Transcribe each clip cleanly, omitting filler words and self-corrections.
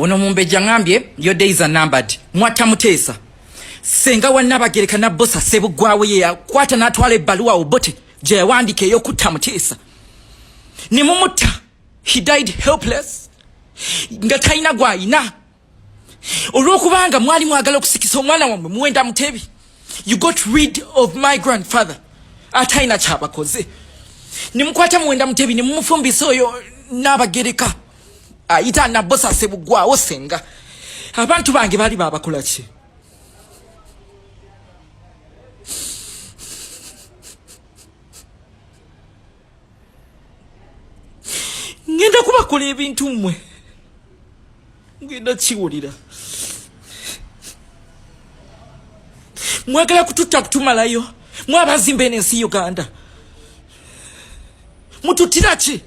ono Mumbejja ngambye your days are numbered. Mwata Mutesa senga wannabagereka na bossa Sebugwawe ye yakwata n'atwala ebbaluwa Obote gye yawandiika ey'okutta Mutesa ne mumutta. He died helpless nga talina gw'alina olw'okubanga mwali mwagala okusikisa omwana wammwe Muwenda Mutebi. You got rid of my grandfather atalina kyabakoze ne mukwata Muwenda Mutebi ne mumufumbisa oyo n'abagereka ayita na bossa Sebugwawo senga. Abantu bange bali babakola ki? Ngenda kubakola ebintu mmwe ngenda kiwulira. Mwagala kututta kutumalayo mwabazimba ensi Uganda mututira ki?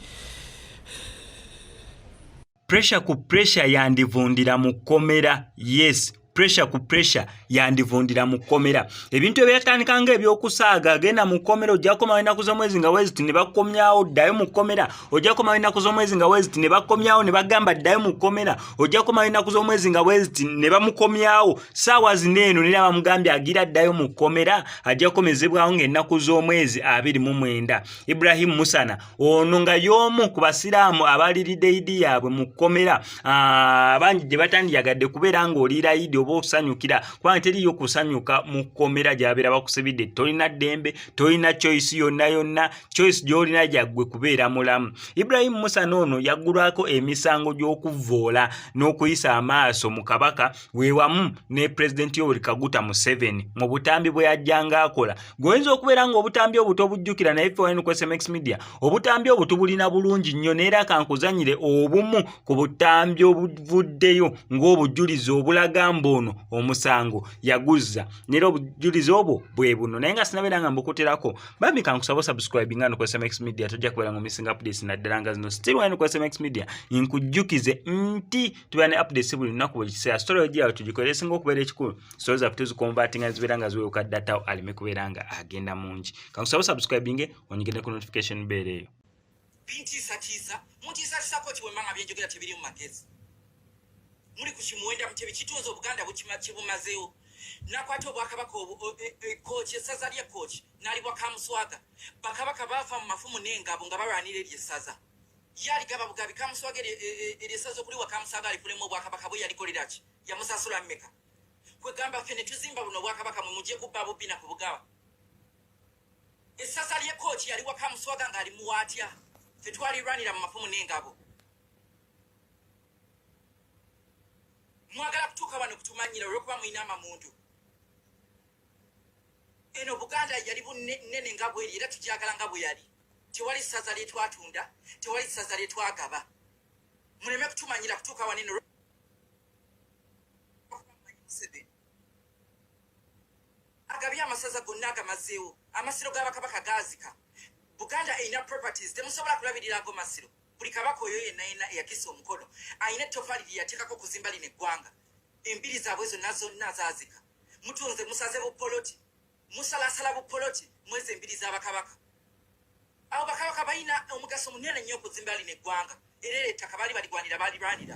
Pressure ku pressure yandivundira Mukomera. Yes, pressure ku pressure yandivundira Mukomera. Ebintu ebyatandikanga ebyokusaaga agenda Mukomera ojja koma wena kuzomwezi nga wezi ne bakomyawo ddayo Mukomera. Ojja koma wena kuzomwezi nga wezi ne bakomyawo ne bagamba ddayo Mukomera. Ojja koma wena kuzomwezi nga wezi ne bamukomyawo. Saawa zineeno ne bamugambye agira ddayo Mukomera ajja komezebwawo ng'ennaku z'omwezi 29. Ibrahim Musana ono nga y'omu ku basiraamu abaliridde idi yaabwe Mukomera. Abangi gye batandiyagadde kubeera ng'oliira idi oba okusanyukira kubanga teriyo kusanyuka Mukomera gy'abeera bakusibidde. Tolina ddembe, tolina choice yonna, choice gy'olina gyaggwe kubeera mulamu. Ibrahim Musa ono yaggulwako emisango gy'okuvvoola n'okuyisa amaaso mu kabaka weewamu ne Pulezidenti Yoweri Kaguta Museveni mu butambi bwe yajjanga akola. Goyinza okubeera ng'obutambi obwo tobujjukira naye ffe wano ku SMX Media obutambi obwo tubulina bulungi nnyo neera kankuzanyire obumu ku butambi obuvuddeyo ng'obujulizi obulaga ono omusango yaguzza nero obujulizi obwo bwe buno naye nga sinabeera nga mbukuterako bambi kankusaba subscribe ngano ku SMX Media tojja kubeera ngo missing updates naddala nga zino still wano ku SMX Media nkujjukize nti tubeera ne updates buli lunaku buli kiseera story ogiyawo tugikolera esinga okubeera ekikulu story zaffe tuzikombatinga zibeera nga ziweeka data aleme kubeera nga agenda mungi. Kankusaba subscribing onyigire ku notification bell eyo. Pintiisa muntiisa koti wemmanga byenjogera tebiri mu magezi. Muri kukimuwenda Mutebi kitunza Obuganda bumazeewo. Nakwata Obwakabaka coach essaza lya coach nalibwa Kamuswaga. Bakabaka bafa mu mafumu n'engabo nga balwanira eryessaza. Yali gaba bugabi Kamuswaga eryessaza okuliwa Kamuswaga alifulemu Obwakabaka bwe yalikolera ki? Yamusasula mmeka. Kwegamba fene tuzimba buno Obwakabaka mu mujje kubba bubina ku bugawa. Essaza lya coach yaliwa Kamuswaga nga ali muwatya. Fetwali lwanira mu mafumu n'engabo. Mwagala kutuuka wano kutumanyira olw'okuba mulina amamuntu. Eno Buganda yali bunene nga bweri era tugyagala nga bwe yali. Tewali ssaza lye twatunda, tewali ssaza lye twagaba. Muleme kutumanyira kutuuka wano eno. Agabye amasaza gonna agamazeewo, amasiro g'Abakabaka gaazika. Buganda erina properties temusobola kulabirira ago masiro. Buli kabaka oyo yenna eyakisa omukono ayina ettofali lye yateekako okuzimba lino eggwanga. Embiri zaabwe zonna zaazika. Mutunze musaze bupoloti, musalasala bupoloti mwezi embiri z'Abakabaka. Abo bakabaka balina omugaso munene nnyo okuzimba lino eggwanga era ettaka baali baligwanira balirwanira.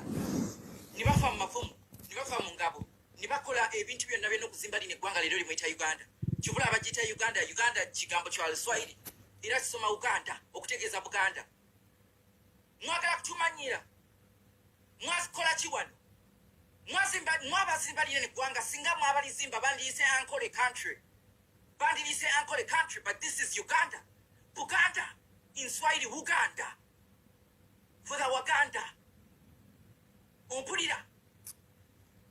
Ne bafa mu mafumu, ne bafa mu ngabo, ne bakola ebintu byonna byonna okuzimba lino eggwanga leero limuyita Uganda. Kibula abagiyita Uganda kigambo kya Luswayiri era kisoma Uganda okutegeeza Buganda. Mwagala kutumanyira mwazikola ki wano? Mwabazimba lino eggwanga singa mwabalizimba bandiyise Ankole country. But this is Uganda. Buganda in Swahili Uganda. For the Waganda. Ompulira.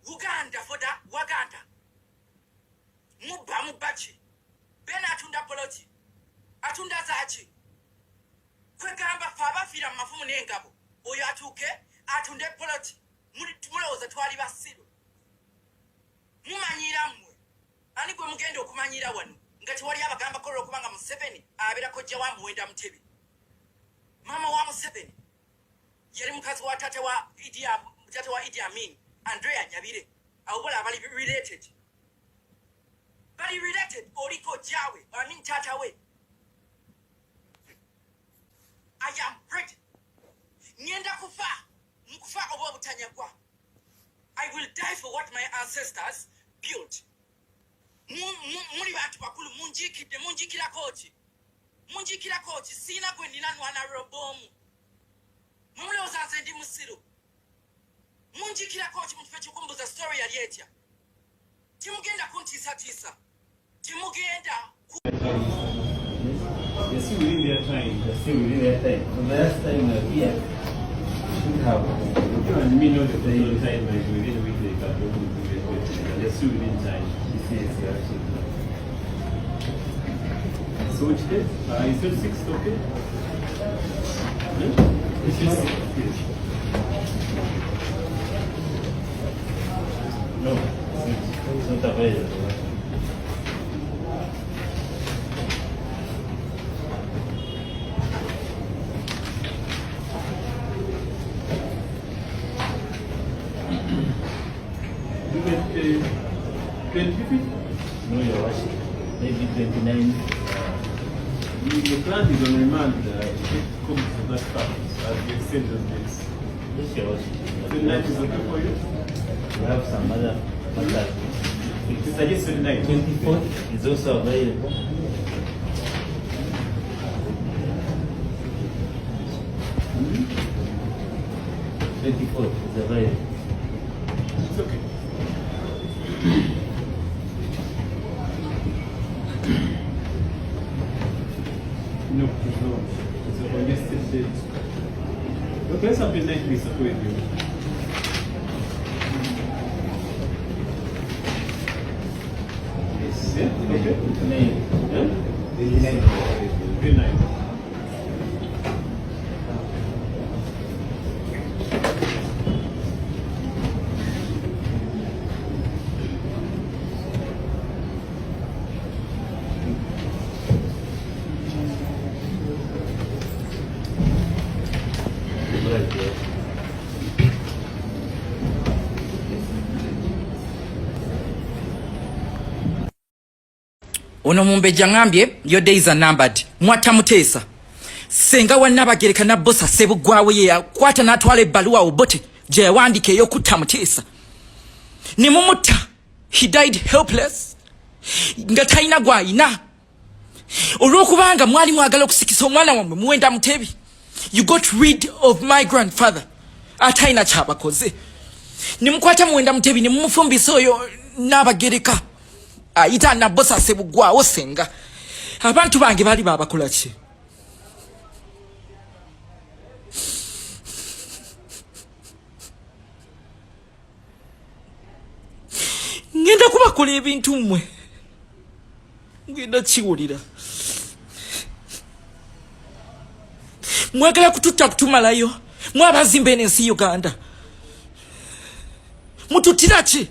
Uganda for the Waganda. Mubachi. Bena atunda poloti. Atunda zachi. Kwegamba fabafira mu mafumu n'engabo oyo atuuke atunde poloti mulowooza twali basiru mumanyira mmwe ani gwe mugenda okumanyira wano nga tewali abagamba kola okubanga Museveni abeera kojja wa Muwenda Mutebi. Mama wa Museveni yali mukazi wa tate wa Idi Amin, Andrea Nyabire. Abo bola bali related oli kojjawe ani tata we. I am ready. Nyenda kufa oba obutanyagwa. I will die for what my ancestors built. Muri batu bakulu munjikira kochi. Munjikira kochi sina gwendina nwana robomu. Mumule ozaze ndi musiru. Munjikira kochi mtufe chukumbuza story ya lietya. Timugenda kuntisa. Timugenda They're still within their time. So the last time here, should have. You may know that the time is within a week they can go to the they're still within time. So which day? You said 6th, okay? It's just 6th. Yes. No, it's not available. No, you're watching. Maybe 29. The plant is on remand. It comes to that part as we extend those dates. Yes, you're watching. 29 is okay for you? We have some other matters. It's I guess 29. 24th is also available. Mm-hmm. 24th is available. It's okay. No, it's not. It's a congested date. Okay, let's have a night with you. Yes, yeah, okay. Good night. Ono Mumbejja ngambye your days are numbered. Mwata mutesa. Senga wannabagereka na bossa sebugwawe ye akwata n'atwala ebbaluwa obote gye yawandika ey'okutta mutesa. Ne mumutta. He died helpless. Nga talina gw'alina. Olw'okubanga mwali mwagala okusikisa omwana wammwe Muwenda Mutebi. You got rid of my grandfather. Atalina kyabakoze. Ne mukwata Muwenda Mutebi ne mumufumbisa oyo n'abagereka. Ayita na bossa sebugwawo senga. Abantu bange bali babakola ki? Ngenda kubakola ebintu mmwe. Ngenda kiwulira. Mwagala kututta kutumalayo. Mwabazimba ensi Uganda. Mututira ki?